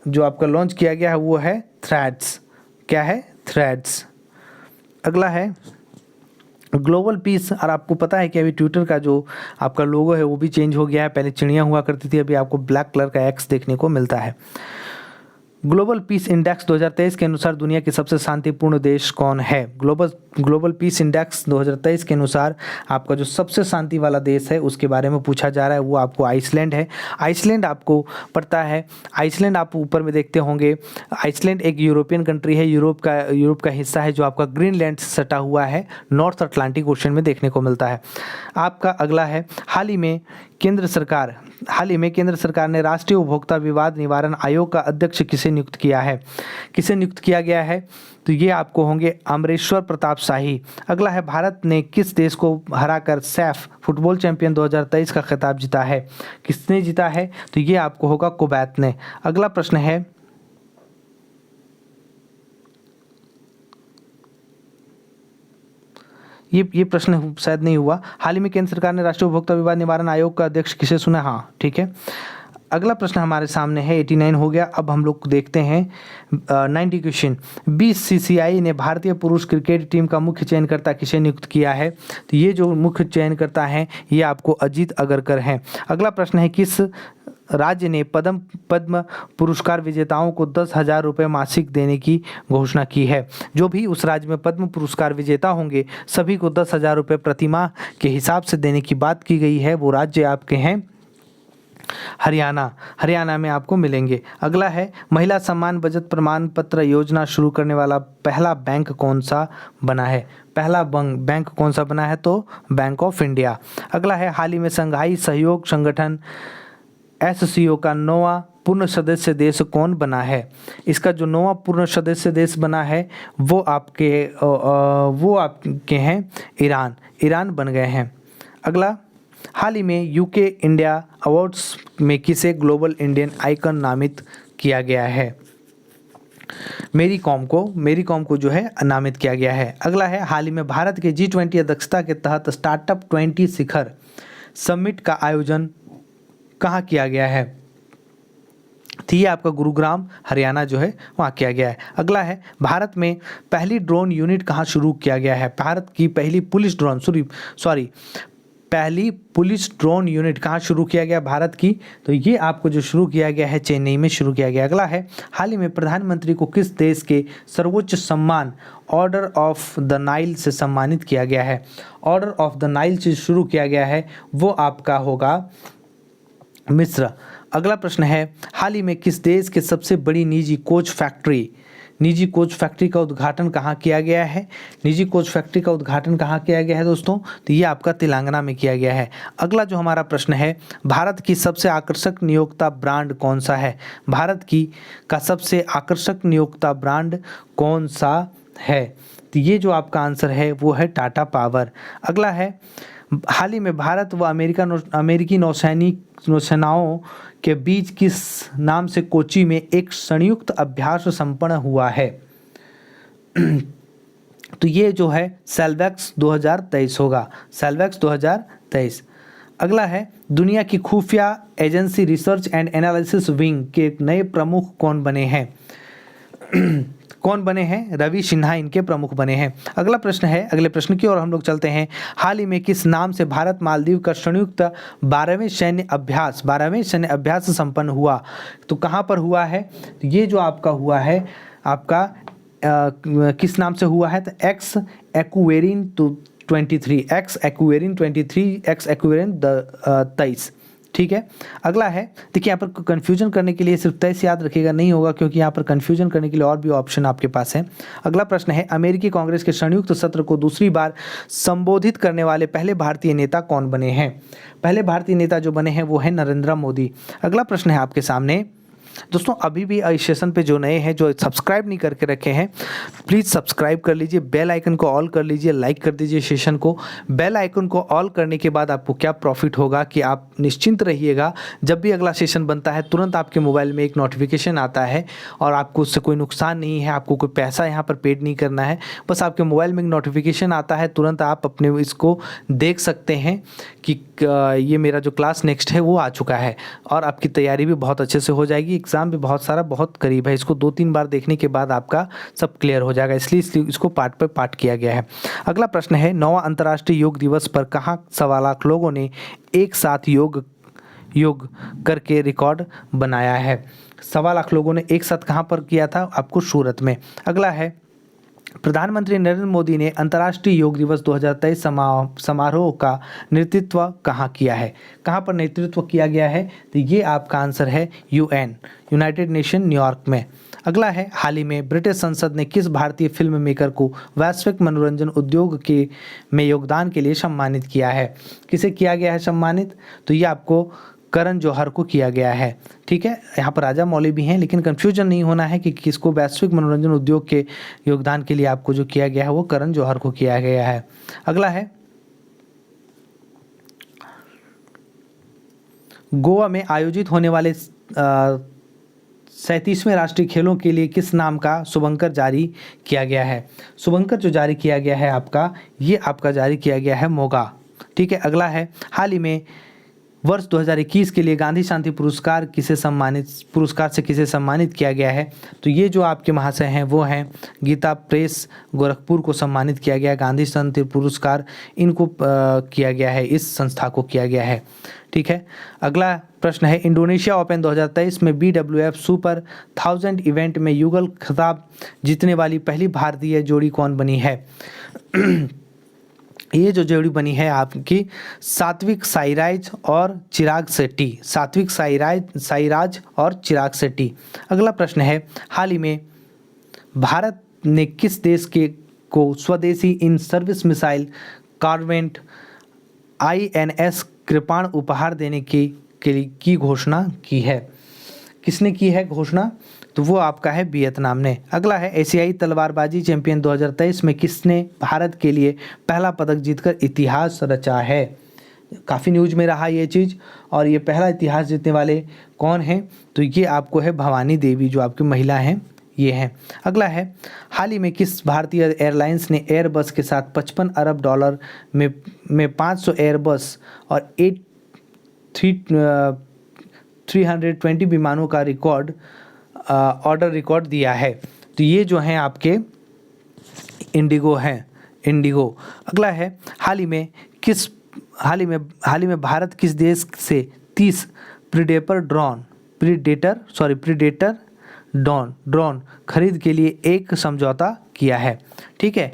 A: जो आपका लॉन्च किया गया है वो है थ्रेड्स। क्या है? थ्रेड्स। अगला है ग्लोबल पीस। और आपको पता है कि अभी ट्विटर का जो आपका लोगो है वो भी चेंज हो गया है। पहले चिड़िया हुआ करती थी, अभी आपको ब्लैक कलर का एक्स देखने को मिलता है। ग्लोबल पीस इंडेक्स 2023 के अनुसार दुनिया के सबसे शांतिपूर्ण देश कौन है? ग्लोबल पीस इंडेक्स 2023 के अनुसार आपका जो सबसे शांति वाला देश है उसके बारे में पूछा जा रहा है, वो आपको आइसलैंड है। आइसलैंड आपको पता है, आइसलैंड आप ऊपर में देखते होंगे, आइसलैंड एक यूरोपियन कंट्री है, यूरोप का हिस्सा है जो आपका ग्रीनलैंड से सटा हुआ है, नॉर्थ अटलांटिक ओशन में देखने को मिलता है। आपका अगला है हाल ही में केंद्र सरकार ने राष्ट्रीय उपभोक्ता विवाद निवारण आयोग का अध्यक्ष किसे नियुक्त किया है? किसे नियुक्त किया गया है? तो ये आपको होंगे अमरेश्वर प्रताप शाही। अगला है भारत ने किस देश को हराकर सैफ फुटबॉल चैंपियन 2023 का खिताब जीता है? किसने जीता है? तो ये आपको होगा कुवैत ने। अगला प्रश्न है ये प्रश्न शायद नहीं हुआ। हाल ही में केंद्र सरकार ने राष्ट्रीय उपभोक्ता विवाद निवारण आयोग का अध्यक्ष किसे चुना? हाँ, ठीक है। अगला प्रश्न हमारे सामने है 89 हो गया। अब हम लोग देखते हैं 90 क्वेश्चन। बीसीसीआई ने भारतीय पुरुष क्रिकेट टीम का मुख्य चयनकर्ता किसे नियुक्त किया है? तो ये जो मुख्य चयनकर्ता हैं ये आपको अजीत अगरकर हैं। अगला प्रश्न है किस राज्य ने पद्म पुरस्कार विजेताओं को 10,000 रुपये मासिक देने की घोषणा की है? जो भी उस राज्य में पद्म पुरस्कार विजेता होंगे सभी को 10,000 रुपये प्रतिमाह के हिसाब से देने की बात की गई है। वो राज्य आपके हैं हरियाणा में आपको मिलेंगे। अगला है महिला सम्मान बचत प्रमाण पत्र योजना शुरू करने वाला पहला बैंक कौन सा बना है? पहला बैंक कौन सा बना है? तो बैंक ऑफ इंडिया। अगला है हाल ही में संघाई सहयोग संगठन SCO का 9वां पूर्ण सदस्य देश कौन बना है? इसका जो 9वां पूर्ण सदस्य देश बना है वो आपके हैं ईरान बन गए हैं। अगला हाल ही में यूके इंडिया अवार्ड्स में किसे ग्लोबल इंडियन आइकन नामित किया गया है? मेरी कॉम को जो है नामित किया गया है। अगला है हाल ही में भारत के G20 अध्यक्षता के तहत स्टार्टअप 20 शिखर समिट का आयोजन कहाँ किया गया है? तो ये आपका गुरुग्राम हरियाणा जो है वहाँ किया गया है। अगला है भारत में पहली ड्रोन यूनिट कहाँ शुरू किया गया है? भारत की पहली पुलिस ड्रोन यूनिट कहाँ शुरू किया गया भारत की? तो ये आपको जो शुरू किया गया है चेन्नई में शुरू किया गया। अगला है हाल ही में प्रधानमंत्री को किस देश के सर्वोच्च सम्मान ऑर्डर ऑफ द नाइल से सम्मानित किया गया है? ऑर्डर ऑफ द नाइल से शुरू किया गया है वो आपका होगा मिस्र। अगला प्रश्न है हाल ही में किस देश के सबसे बड़ी निजी कोच फैक्ट्री का उद्घाटन कहाँ किया गया है? निजी कोच फैक्ट्री का उद्घाटन कहाँ किया गया है दोस्तों? तो ये आपका तेलंगाना में किया गया है। अगला जो हमारा प्रश्न है भारत की सबसे आकर्षक नियोक्ता ब्रांड कौन सा है? भारत का सबसे आकर्षक नियोक्ता ब्रांड कौन सा है? तो ये जो आपका आंसर है वो है टाटा पावर। अगला है हाल ही में भारत व अमेरिकी नौसेनाओं के बीच किस नाम से कोच्चि में एक संयुक्त अभ्यास संपन्न हुआ है? तो ये जो है सेल्वेक्स 2023 होगा, सेल्वेक्स 2023। अगला है दुनिया की खुफिया agency research and analysis wing के नए प्रमुख कौन बने हैं? रवि सिन्हा इनके प्रमुख बने हैं। अगला प्रश्न है, अगले प्रश्न की ओर हम लोग चलते हैं। हाल ही में किस नाम से भारत मालदीव का संयुक्त 12वें सैन्य अभ्यास संपन्न हुआ? तो कहाँ पर हुआ है? तो ये जो आपका हुआ है आपका किस नाम से हुआ है? तो एक्स एक्वेरिन 23, ठीक है। अगला है देखिए यहाँ पर कन्फ्यूजन करने के लिए सिर्फ 23 याद रखिएगा, नहीं होगा क्योंकि यहाँ पर कन्फ्यूजन करने के लिए और भी ऑप्शन आपके पास है। अगला प्रश्न है अमेरिकी कांग्रेस के संयुक्त सत्र को दूसरी बार संबोधित करने वाले पहले भारतीय नेता कौन बने हैं? पहले भारतीय नेता जो बने हैं वो है नरेंद्र मोदी। अगला प्रश्न है आपके सामने दोस्तों, अभी भी इस सेशन पे जो नए हैं, जो सब्सक्राइब नहीं करके रखे हैं, प्लीज़ सब्सक्राइब कर लीजिए, बेल आइकन को ऑल कर लीजिए, लाइक कर दीजिए सेशन को। बेल आइकन को ऑल करने के बाद आपको क्या प्रॉफिट होगा कि आप निश्चिंत रहिएगा, जब भी अगला सेशन बनता है तुरंत आपके मोबाइल में एक नोटिफिकेशन आता है और आपको उससे कोई नुकसान नहीं है, आपको कोई पैसा यहाँ पर पेड नहीं करना है, बस आपके मोबाइल में एक नोटिफिकेशन आता है, तुरंत आप अपने इसको देख सकते हैं कि ये मेरा जो क्लास नेक्स्ट है वो आ चुका है और आपकी तैयारी भी बहुत अच्छे से हो जाएगी। एग्ज़ाम भी बहुत सारा बहुत करीब है, इसको 2-3 बार देखने के बाद आपका सब क्लियर हो जाएगा, इसलिए इसको पार्ट पर पार्ट किया गया है। अगला प्रश्न है, 9वां अंतर्राष्ट्रीय योग दिवस पर कहाँ 1.25 लाख लोगों ने एक साथ योग करके रिकॉर्ड बनाया है? 1.25 लाख लोगों ने एक साथ कहाँ पर किया था? आपको सूरत में। अगला है, प्रधानमंत्री नरेंद्र मोदी ने अंतर्राष्ट्रीय योग दिवस 2023 समारोह का नेतृत्व कहाँ किया है? कहाँ पर नेतृत्व किया गया है? तो ये आपका आंसर है यूनाइटेड नेशन न्यूयॉर्क में। अगला है, हाल ही में ब्रिटिश संसद ने किस भारतीय फिल्म मेकर को वैश्विक मनोरंजन उद्योग में योगदान के लिए सम्मानित किया है? किसे किया गया है सम्मानित? तो ये आपको करण जौहर को किया गया है। ठीक है, यहाँ पर राजा मौली भी हैं, लेकिन कंफ्यूजन नहीं होना है कि किसको वैश्विक मनोरंजन उद्योग के योगदान के लिए आपको जो किया गया है वो करण जौहर को किया गया है। अगला है, गोवा में आयोजित होने वाले 37वें राष्ट्रीय खेलों के लिए किस नाम का शुभंकर जारी किया गया है? शुभंकर जो जारी किया गया है आपका, ये आपका जारी किया गया है मोगा। ठीक है, अगला है, हाल ही में वर्ष 2021 के लिए गांधी शांति पुरस्कार से किसे सम्मानित किया गया है? तो ये जो आपके महाशय हैं वो हैं गीता प्रेस गोरखपुर को सम्मानित किया गया, गांधी शांति पुरस्कार इनको किया गया है, इस संस्था को किया गया है। ठीक है, अगला प्रश्न है, इंडोनेशिया ओपन 2023 में BWF सुपर 1000 इवेंट में युगल खिताब जीतने वाली पहली भारतीय जोड़ी कौन बनी है? ये जो जोड़ी बनी है आपकी सात्विक साईराज और चिराग शेट्टी। सात्विक साईराज और चिराग शेट्टी। अगला प्रश्न है, हाल ही में भारत ने किस देश को स्वदेशी in service missile corvette INS कृपाण उपहार देने की घोषणा की है? किसने की है घोषणा? तो वो आपका है वियतनाम ने। अगला है, एशियाई तलवारबाजी चैंपियन 2023 में किसने भारत के लिए पहला पदक जीतकर इतिहास रचा है? काफ़ी न्यूज में रहा ये चीज़, और ये पहला इतिहास जीतने वाले कौन हैं? तो ये आपको है भवानी देवी, जो आपकी महिला हैं ये हैं। अगला है, हाल ही में किस भारतीय एयरलाइंस ने एयरबस के साथ $55 अरब में 500 एयरबस और 320 विमानों का ऑर्डर रिकॉर्ड दिया है? तो ये जो हैं आपके इंडिगो हैं, इंडिगो। अगला है, हाल ही में भारत किस देश से 30 प्रीडेटर ड्रोन खरीद के लिए एक समझौता किया है? ठीक है,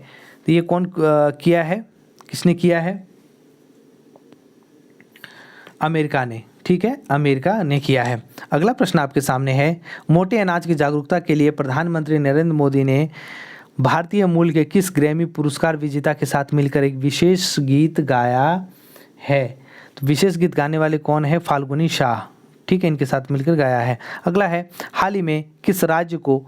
A: तो ये कौन किया है, किसने किया है? अमेरिका ने। ठीक है, अमेरिका ने किया है। अगला प्रश्न आपके सामने है, मोटे अनाज की जागरूकता के लिए प्रधानमंत्री नरेंद्र मोदी ने भारतीय मूल के किस ग्रैमी पुरस्कार विजेता के साथ मिलकर एक विशेष गीत गाया है? तो विशेष गीत गाने वाले कौन है? फाल्गुनी शाह। ठीक है, इनके साथ मिलकर गाया है। अगला है, हाल ही में किस राज्य को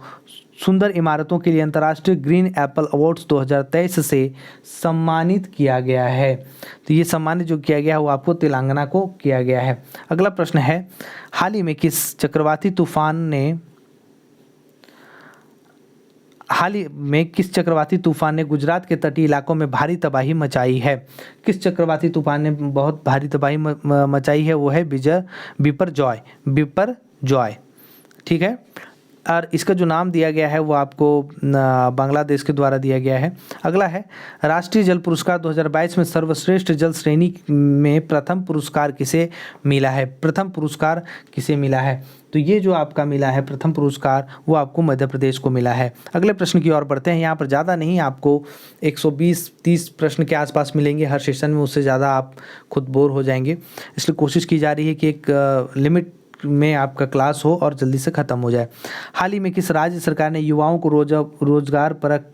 A: सुंदर इमारतों के लिए अंतर्राष्ट्रीय ग्रीन एप्पल अवार्ड्स 2023 से सम्मानित किया गया है? तो ये सम्मानित जो किया गया है वो आपको तेलंगाना को किया गया है। अगला प्रश्न है, हाल ही में किस चक्रवाती तूफान ने गुजरात के तटीय इलाकों में भारी तबाही मचाई है? किस चक्रवाती तूफान ने बहुत भारी तबाही मचाई है? वो है बिपरजॉय। ठीक है, और इसका जो नाम दिया गया है वो आपको बांग्लादेश के द्वारा दिया गया है। अगला है, राष्ट्रीय जल पुरस्कार 2022 में सर्वश्रेष्ठ जल श्रेणी में प्रथम पुरस्कार किसे मिला है? प्रथम पुरस्कार किसे मिला है? तो ये जो आपका मिला है प्रथम पुरस्कार वो आपको मध्य प्रदेश को मिला है। अगले प्रश्न की ओर बढ़ते हैं। यहाँ पर ज़्यादा नहीं, आपको 120-30 प्रश्न के आसपास मिलेंगे हर सेशन में, उससे ज़्यादा आप खुद बोर हो जाएंगे, इसलिए कोशिश की जा रही है कि एक लिमिट में आपका क्लास हो और जल्दी से ख़त्म हो जाए। हाल ही में किस राज्य सरकार ने युवाओं को रोजगार परक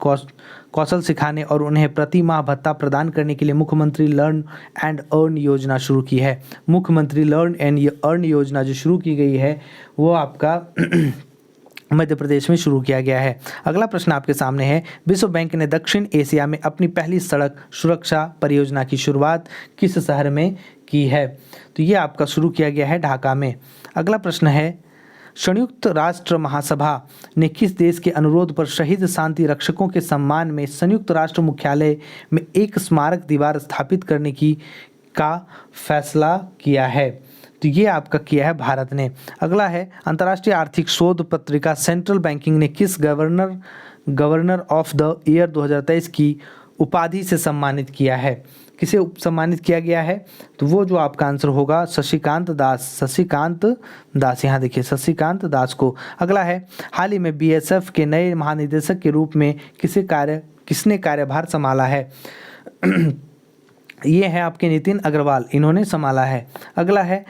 A: कौशल सिखाने और उन्हें प्रति माह भत्ता प्रदान करने के लिए मुख्यमंत्री लर्न एंड अर्न योजना शुरू की है? मुख्यमंत्री लर्न एंड अर्न योजना जो शुरू की गई है वो आपका मध्य प्रदेश में शुरू किया गया है। अगला प्रश्न आपके सामने है, विश्व बैंक ने दक्षिण एशिया में अपनी पहली सड़क सुरक्षा परियोजना की शुरुआत किस शहर में की है? तो ये आपका शुरू किया गया है ढाका में। अगला प्रश्न है, संयुक्त राष्ट्र महासभा ने किस देश के अनुरोध पर शहीद शांति रक्षकों के सम्मान में संयुक्त राष्ट्र मुख्यालय में एक स्मारक दीवार स्थापित करने का फैसला किया है? तो ये आपका किया है भारत ने। अगला है अंतर्राष्ट्रीय आर्थिक शोध पत्रिका सेंट्रल बैंकिंग ने किस गवर्नर ऑफ द ईयर 2023 की उपाधि से सम्मानित किया है? किसे सम्मानित किया गया है? तो वो जो आपका आंसर होगा शशिकांत दास, यहाँ देखिए शशिकांत दास को। अगला है हाल ही में बीएसएफ के नए महानिदेशक के रूप में किसने कार्यभार संभाला है? ये है आपके नितिन अग्रवाल, इन्होंने संभाला है। अगला है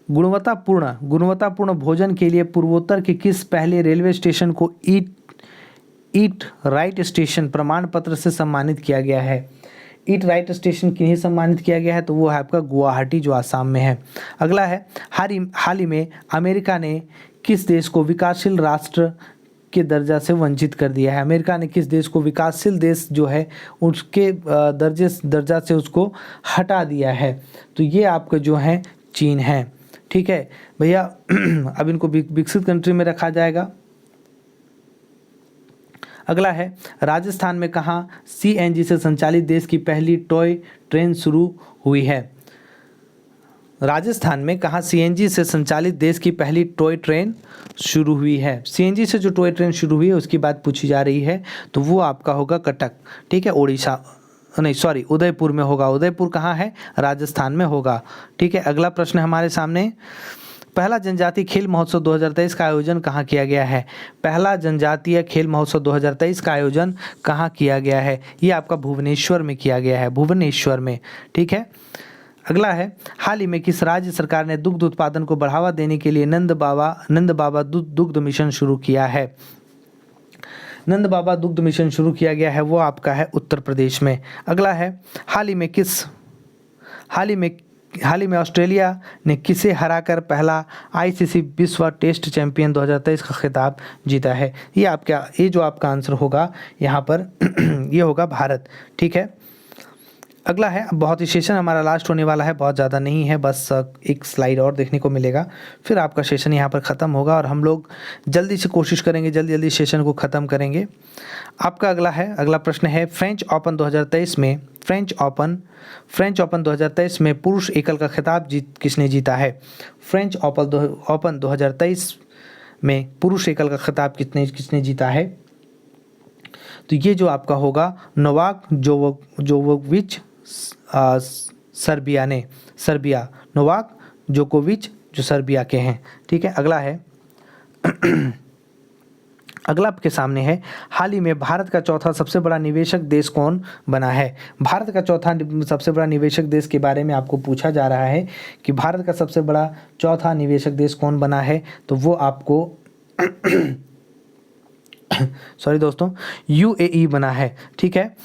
A: गुणवत्तापूर्ण भोजन के लिए पूर्वोत्तर के किस पहले रेलवे स्टेशन को ईट राइट स्टेशन प्रमाण पत्र से सम्मानित किया गया है? ईट राइट स्टेशन किन्हें सम्मानित किया गया है? तो वो है आपका गुवाहाटी जो आसाम में है। अगला है हाल ही में अमेरिका ने किस देश को विकासशील राष्ट्र के दर्जा से वंचित कर दिया है? अमेरिका ने किस देश को विकासशील देश जो है उसके दर्जा से उसको हटा दिया है? तो ये आपके जो है चीन है। ठीक है भैया, अब इनको विकसित कंट्री में रखा जाएगा। अगला है राजस्थान में कहाँ सीएनजी से संचालित देश की पहली टॉय ट्रेन शुरू हुई है? राजस्थान में कहाँ सीएनजी से संचालित देश की पहली टॉय ट्रेन शुरू हुई है? सीएनजी से जो टॉय ट्रेन शुरू हुई है उसकी बात पूछी जा रही है, तो वो आपका होगा कटक। ठीक है, उड़ीसा नहीं सॉरी उदयपुर में होगा। उदयपुर कहाँ है? राजस्थान में होगा। ठीक है, अगला प्रश्न हमारे सामने, पहला जनजातीय खेल महोत्सव 2023 का आयोजन कहाँ किया गया है? पहला जनजातीय खेल महोत्सव 2023 का आयोजन कहाँ किया गया है? ये आपका भुवनेश्वर में किया गया है, भुवनेश्वर में। ठीक है, अगला है हाल ही में किस राज्य सरकार ने दुग्ध उत्पादन को बढ़ावा देने के लिए नंद बाबा दुग्ध मिशन शुरू किया है? नंद बाबा दुग्ध मिशन शुरू किया गया है, वो आपका है उत्तर प्रदेश में। अगला है हाल ही में ऑस्ट्रेलिया ने किसे हराकर पहला आईसीसी विश्व टेस्ट चैंपियन 2023 का खिताब जीता है? ये जो आपका आंसर होगा यहाँ पर ये होगा भारत। ठीक है, अगला है, बहुत ही सेशन हमारा लास्ट होने वाला है, बहुत ज़्यादा नहीं है, बस एक स्लाइड और देखने को मिलेगा, फिर आपका सेशन यहाँ पर ख़त्म होगा और हम लोग जल्दी से कोशिश करेंगे जल्दी सेशन को ख़त्म करेंगे। आपका अगला प्रश्न है फ्रेंच ओपन 2023 में पुरुष एकल का खिताब किसने जीता है? फ्रेंच ओपन 2023 में पुरुष एकल का खिताब किसने जीता है? तो ये जो आपका होगा नोवाक जोकोविच नोवाक जोकोविच जो सर्बिया के हैं। ठीक है, अगला है अगला आपके सामने है हाल ही में भारत का चौथा सबसे बड़ा निवेशक देश कौन बना है? भारत का चौथा सबसे बड़ा निवेशक देश के बारे में आपको पूछा जा रहा है कि भारत का सबसे बड़ा चौथा निवेशक देश कौन बना है? तो वो आपको सॉरी दोस्तों, यूएई बना है। ठीक है,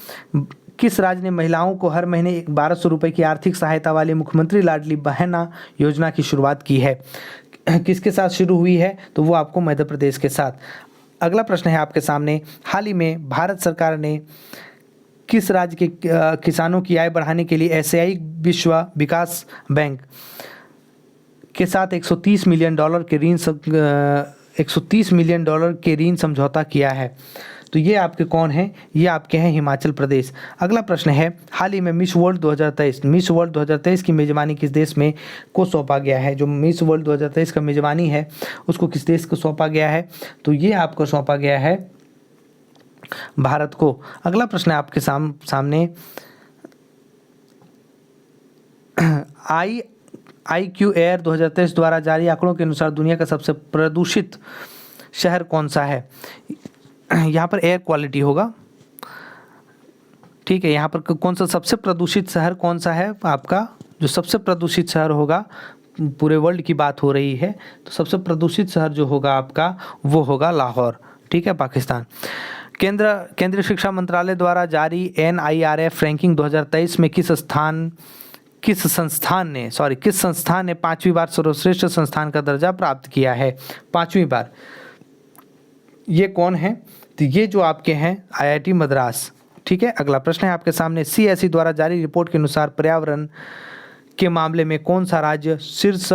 A: किस राज्य ने महिलाओं को हर महीने 1200 रुपये की आर्थिक सहायता वाली मुख्यमंत्री लाडली बहना योजना की शुरुआत की है? किसके साथ शुरू हुई है? तो वो आपको मध्य प्रदेश के साथ। अगला प्रश्न है आपके सामने, हाल ही में भारत सरकार ने किस राज्य के किसानों की आय बढ़ाने के लिए एशियाई विश्व विकास बैंक के साथ $130 मिलियन के ऋण समझौता किया है? तो ये आपके कौन हैं? ये आपके हैं हिमाचल प्रदेश। अगला प्रश्न है हाल ही में मिस वर्ल्ड 2023 की मेज़बानी किस देश में को सौंपा गया है? जो मिस वर्ल्ड 2023 का मेज़बानी है उसको किस देश को सौंपा गया है? तो ये आपको सौंपा गया है भारत को। अगला प्रश्न है आपके सामने, IQAir 2023 द्वारा जारी आंकड़ों के अनुसार दुनिया का सबसे प्रदूषित शहर कौन सा है? यहाँ पर एयर क्वालिटी होगा। ठीक है, यहाँ पर कौन सा सबसे प्रदूषित शहर कौन सा है आपका? जो सबसे प्रदूषित शहर होगा, पूरे वर्ल्ड की बात हो रही है, तो सबसे प्रदूषित शहर जो होगा आपका वो होगा लाहौर। ठीक है, पाकिस्तान। केंद्रीय शिक्षा मंत्रालय द्वारा जारी NIRF रैंकिंग 2023 में किस संस्थान ने 5वीं बार सर्वश्रेष्ठ संस्थान का दर्जा प्राप्त किया है? 5वीं बार। ये कौन है? तो ये जो आपके हैं IIT मद्रास। ठीक है, अगला प्रश्न है आपके सामने, CSE द्वारा जारी रिपोर्ट के अनुसार पर्यावरण के मामले में कौन सा राज्य शीर्ष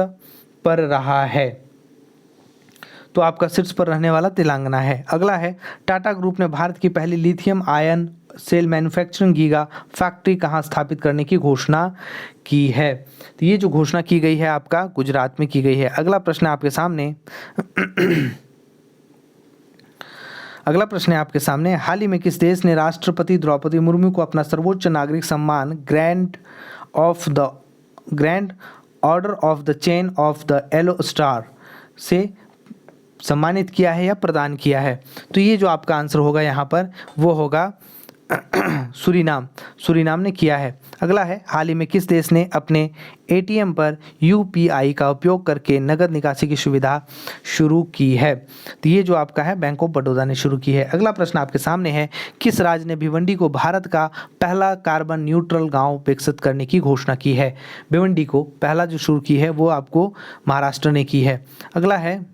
A: पर रहा है? तो आपका शीर्ष पर रहने वाला तेलंगाना है। अगला है टाटा ग्रुप ने भारत की पहली lithium ion cell manufacturing giga factory कहाँ स्थापित करने की घोषणा की है? तो ये जो घोषणा की गई है आपका गुजरात में की गई है। अगला प्रश्न आपके सामने अगला प्रश्न है आपके सामने, हाल ही में किस देश ने राष्ट्रपति द्रौपदी मुर्मू को अपना सर्वोच्च नागरिक सम्मान grand order of the chain of the yellow star से सम्मानित किया है या प्रदान किया है? तो ये जो आपका आंसर होगा यहाँ पर वो होगा सूरीनाम ने किया है। अगला है, हाल ही में किस देश ने अपने एटीएम पर यूपीआई का उपयोग करके नगद निकासी की सुविधा शुरू की है? तो ये जो आपका है बैंक ऑफ बड़ौदा ने शुरू की है। अगला प्रश्न आपके सामने है, किस राज्य ने भिवंडी को भारत का पहला कार्बन न्यूट्रल गांव विकसित करने की घोषणा की है? भिवंडी को पहला जो शुरू की है वो आपको महाराष्ट्र ने की है। अगला है,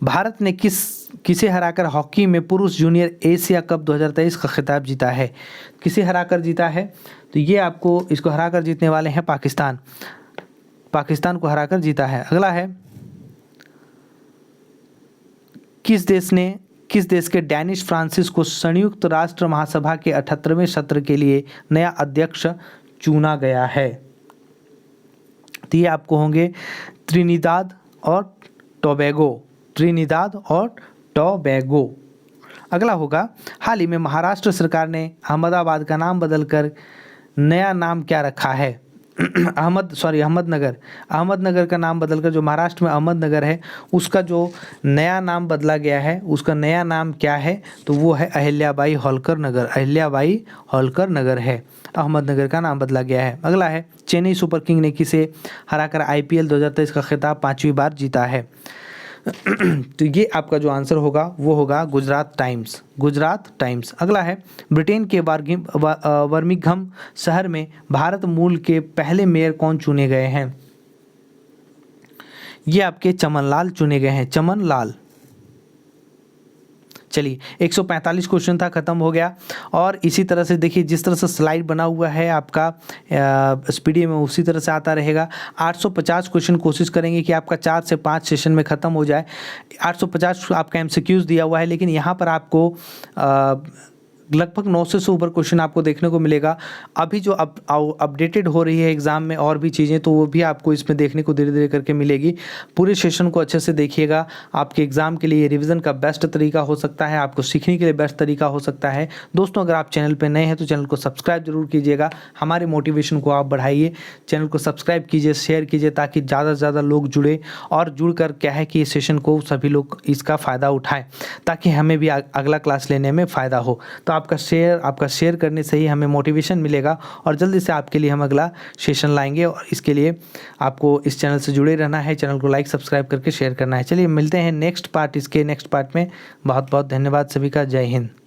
A: भारत ने किसे हराकर हॉकी में पुरुष जूनियर एशिया कप 2023 का खिताब जीता है? किसे हराकर जीता है? तो ये आपको इसको हराकर जीतने वाले हैं पाकिस्तान को हराकर जीता है। अगला है, किस देश के डैनिश फ्रांसिस को संयुक्त राष्ट्र महासभा के 78वें सत्र के लिए नया अध्यक्ष चुना गया है? तो ये आपको होंगे त्रिनिदाद और टोबैगो। अगला होगा, हाल ही में महाराष्ट्र सरकार ने अहमदाबाद का नाम बदलकर नया नाम क्या रखा है? अहमदनगर का नाम बदलकर जो महाराष्ट्र में अहमदनगर है उसका जो नया नाम बदला गया है उसका नया नाम क्या है? तो वो है अहिल्याबाई होलकर नगर है, अहमदनगर का नाम बदला गया है। अगला है, चेन्नई सुपर किंग ने किसे हराकर आईपीएल 2023 का खिताब 5वीं बार जीता है? तो ये आपका जो आंसर होगा वो होगा गुजरात टाइम्स। अगला है, ब्रिटेन के बर्मिंघम शहर में भारत मूल के पहले मेयर कौन चुने गए हैं? ये आपके चमनलाल चुने गए हैं, चमनलाल। चलिए 145 क्वेश्चन था, खत्म हो गया। और इसी तरह से देखिए जिस तरह से स्लाइड बना हुआ है आपका पीडीएफ में उसी तरह से आता रहेगा। 850 क्वेश्चन कोशिश करेंगे कि आपका 4 से 5 सेशन में ख़त्म हो जाए। 850 आपका एमसीक्यूज दिया हुआ है, लेकिन यहाँ पर आपको लगभग 900 से ऊपर क्वेश्चन आपको देखने को मिलेगा। अभी जो अपडेटेड हो रही है एग्ज़ाम में और भी चीज़ें, तो वो भी आपको इसमें देखने को धीरे धीरे करके मिलेगी। पूरे सेशन को अच्छे से देखिएगा, आपके एग्ज़ाम के लिए रिवीजन का बेस्ट तरीका हो सकता है, आपको सीखने के लिए बेस्ट तरीका हो सकता है। दोस्तों, अगर आप चैनल पर नए हैं तो चैनल को सब्सक्राइब जरूर कीजिएगा, हमारे मोटिवेशन को आप बढ़ाइए। चैनल को सब्सक्राइब कीजिए, शेयर कीजिए, ताकि ज़्यादा से ज़्यादा लोग जुड़े और जुड़कर क्या है कि इस सेशन को सभी लोग इसका फ़ायदा उठाएँ, ताकि हमें भी अगला क्लास लेने में फ़ायदा हो। तो आपका शेयर करने से ही हमें मोटिवेशन मिलेगा और जल्दी से आपके लिए हम अगला सेशन लाएंगे। और इसके लिए आपको इस चैनल से जुड़े रहना है, चैनल को लाइक सब्सक्राइब करके शेयर करना है। चलिए मिलते हैं नेक्स्ट पार्ट में। बहुत बहुत धन्यवाद सभी का। जय हिंद।